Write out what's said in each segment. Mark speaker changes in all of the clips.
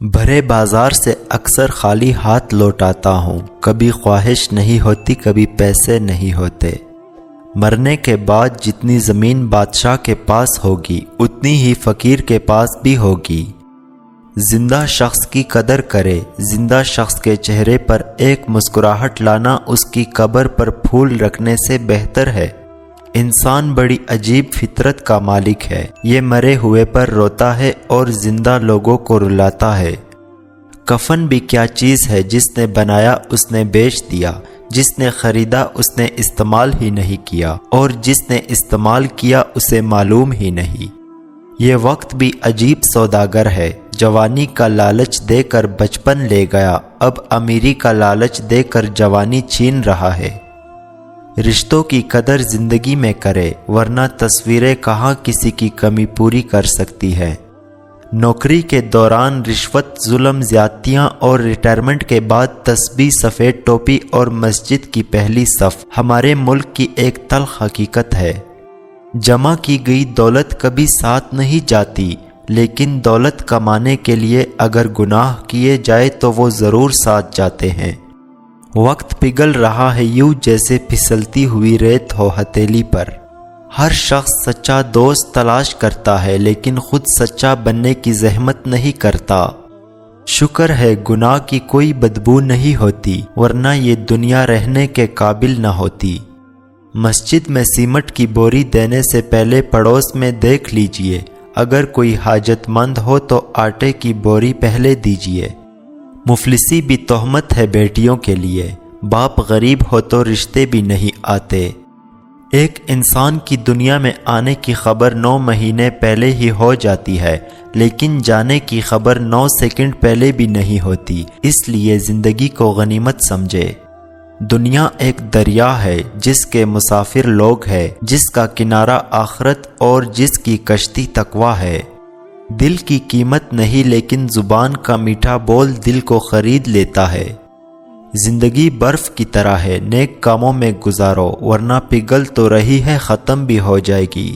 Speaker 1: بھرے بازار سے اکثر خالی ہاتھ لوٹ آتا ہوں، کبھی خواہش نہیں ہوتی، کبھی پیسے نہیں ہوتے۔ مرنے کے بعد جتنی زمین بادشاہ کے پاس ہوگی اتنی ہی فقیر کے پاس بھی ہوگی۔ زندہ شخص کی قدر کرے، زندہ شخص کے چہرے پر ایک مسکراہٹ لانا اس کی قبر پر پھول رکھنے سے بہتر ہے۔ انسان بڑی عجیب فطرت کا مالک ہے، یہ مرے ہوئے پر روتا ہے اور زندہ لوگوں کو رلاتا ہے۔ کفن بھی کیا چیز ہے، جس نے بنایا اس نے بیچ دیا، جس نے خریدا اس نے استعمال ہی نہیں کیا، اور جس نے استعمال کیا اسے معلوم ہی نہیں۔ یہ وقت بھی عجیب سوداگر ہے، جوانی کا لالچ دے کر بچپن لے گیا، اب امیری کا لالچ دے کر جوانی چھین رہا ہے۔ رشتوں کی قدر زندگی میں کرے، ورنہ تصویریں کہاں کسی کی کمی پوری کر سکتی ہے۔ نوکری کے دوران رشوت، ظلم، زیادتیاں اور ریٹائرمنٹ کے بعد تسبیح، سفید ٹوپی اور مسجد کی پہلی صف ہمارے ملک کی ایک تلخ حقیقت ہے۔ جمع کی گئی دولت کبھی ساتھ نہیں جاتی، لیکن دولت کمانے کے لیے اگر گناہ کیے جائے تو وہ ضرور ساتھ جاتے ہیں۔ وقت پگھل رہا ہے یوں جیسے پھسلتی ہوئی ریت ہو ہتھیلی پر۔ ہر شخص سچا دوست تلاش کرتا ہے، لیکن خود سچا بننے کی زحمت نہیں کرتا۔ شکر ہے گناہ کی کوئی بدبو نہیں ہوتی، ورنہ یہ دنیا رہنے کے قابل نہ ہوتی۔ مسجد میں سیمٹ کی بوری دینے سے پہلے پڑوس میں دیکھ لیجئے، اگر کوئی حاجت مند ہو تو آٹے کی بوری پہلے دیجئے۔ مفلسی بھی تہمت ہے بیٹیوں کے لیے، باپ غریب ہو تو رشتے بھی نہیں آتے۔ ایک انسان کی دنیا میں آنے کی خبر 9 مہینے پہلے ہی ہو جاتی ہے، لیکن جانے کی خبر 9 سیکنڈ پہلے بھی نہیں ہوتی، اس لیے زندگی کو غنیمت سمجھے۔ دنیا ایک دریا ہے جس کے مسافر لوگ ہیں، جس کا کنارہ آخرت اور جس کی کشتی تقویٰ ہے۔ دل کی قیمت نہیں، لیکن زبان کا میٹھا بول دل کو خرید لیتا ہے۔ زندگی برف کی طرح ہے، نیک کاموں میں گزارو، ورنہ پگھل تو رہی ہے، ختم بھی ہو جائے گی۔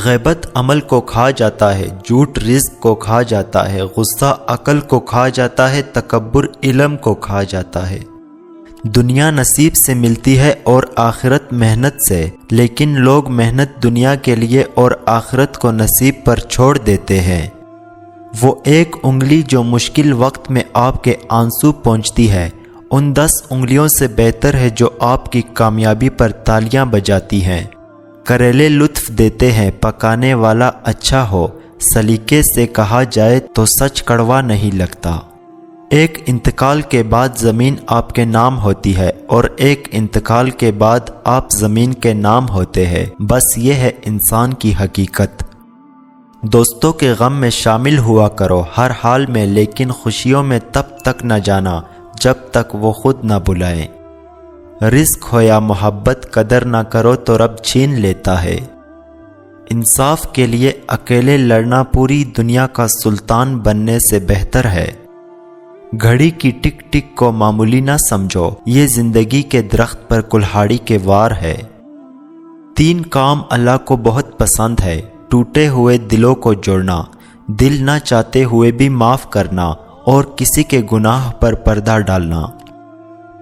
Speaker 1: غیبت عمل کو کھا جاتا ہے، جھوٹ رزق کو کھا جاتا ہے، غصہ عقل کو کھا جاتا ہے، تکبر علم کو کھا جاتا ہے۔ دنیا نصیب سے ملتی ہے اور آخرت محنت سے، لیکن لوگ محنت دنیا کے لیے اور آخرت کو نصیب پر چھوڑ دیتے ہیں۔ وہ ایک انگلی جو مشکل وقت میں آپ کے آنسو پہنچتی ہے، ان 10 انگلیوں سے بہتر ہے جو آپ کی کامیابی پر تالیاں بجاتی ہیں۔ کریلے لطف دیتے ہیں، پکانے والا اچھا ہو، سلیقے سے کہا جائے تو سچ کڑوا نہیں لگتا۔ ایک انتقال کے بعد زمین آپ کے نام ہوتی ہے، اور ایک انتقال کے بعد آپ زمین کے نام ہوتے ہیں، بس یہ ہے انسان کی حقیقت۔ دوستوں کے غم میں شامل ہوا کرو ہر حال میں، لیکن خوشیوں میں تب تک نہ جانا جب تک وہ خود نہ بلائیں۔ رزق ہو یا محبت قدر نہ کرو تو رب چھین لیتا ہے۔ انصاف کے لیے اکیلے لڑنا پوری دنیا کا سلطان بننے سے بہتر ہے۔ گھڑی کی ٹک ٹک کو معمولی نہ سمجھو، یہ زندگی کے درخت پر کلہاڑی کے وار ہے۔ 3 کام اللہ کو بہت پسند ہے: ٹوٹے ہوئے دلوں کو جوڑنا، دل نہ چاہتے ہوئے بھی معاف کرنا، اور کسی کے گناہ پر پردہ ڈالنا۔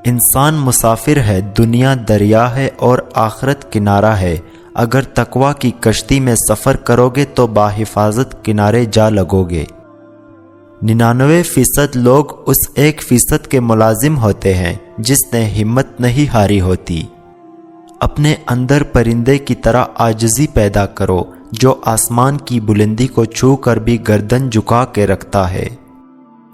Speaker 1: انسان مسافر ہے، دنیا دریا ہے اور آخرت کنارہ ہے۔ اگر تقویٰ کی کشتی میں سفر کرو گے تو باحفاظت کنارے جا لگو گے۔ 99% لوگ اس 1% کے ملازم ہوتے ہیں جس نے ہمت نہیں ہاری ہوتی۔ اپنے اندر پرندے کی طرح عاجزی پیدا کرو، جو آسمان کی بلندی کو چھو کر بھی گردن جھکا کے رکھتا ہے۔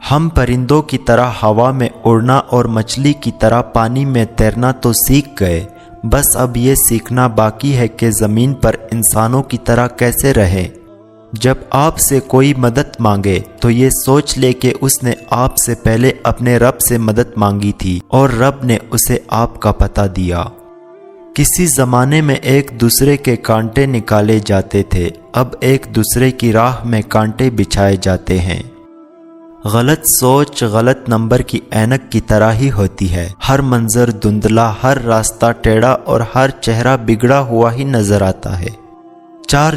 Speaker 1: ہم پرندوں کی طرح ہوا میں اڑنا اور مچھلی کی طرح پانی میں تیرنا تو سیکھ گئے، بس اب یہ سیکھنا باقی ہے کہ زمین پر انسانوں کی طرح کیسے رہیں۔ جب آپ سے کوئی مدد مانگے تو یہ سوچ لے کہ اس نے آپ سے پہلے اپنے رب سے مدد مانگی تھی اور رب نے اسے آپ کا پتہ دیا۔ کسی زمانے میں ایک دوسرے کے کانٹے نکالے جاتے تھے، اب ایک دوسرے کی راہ میں کانٹے بچھائے جاتے ہیں۔ غلط سوچ غلط نمبر کی اینک کی طرح ہی ہوتی ہے، ہر منظر دھندلا، ہر راستہ ٹیڑھا اور ہر چہرہ بگڑا ہوا ہی نظر آتا ہے۔ 4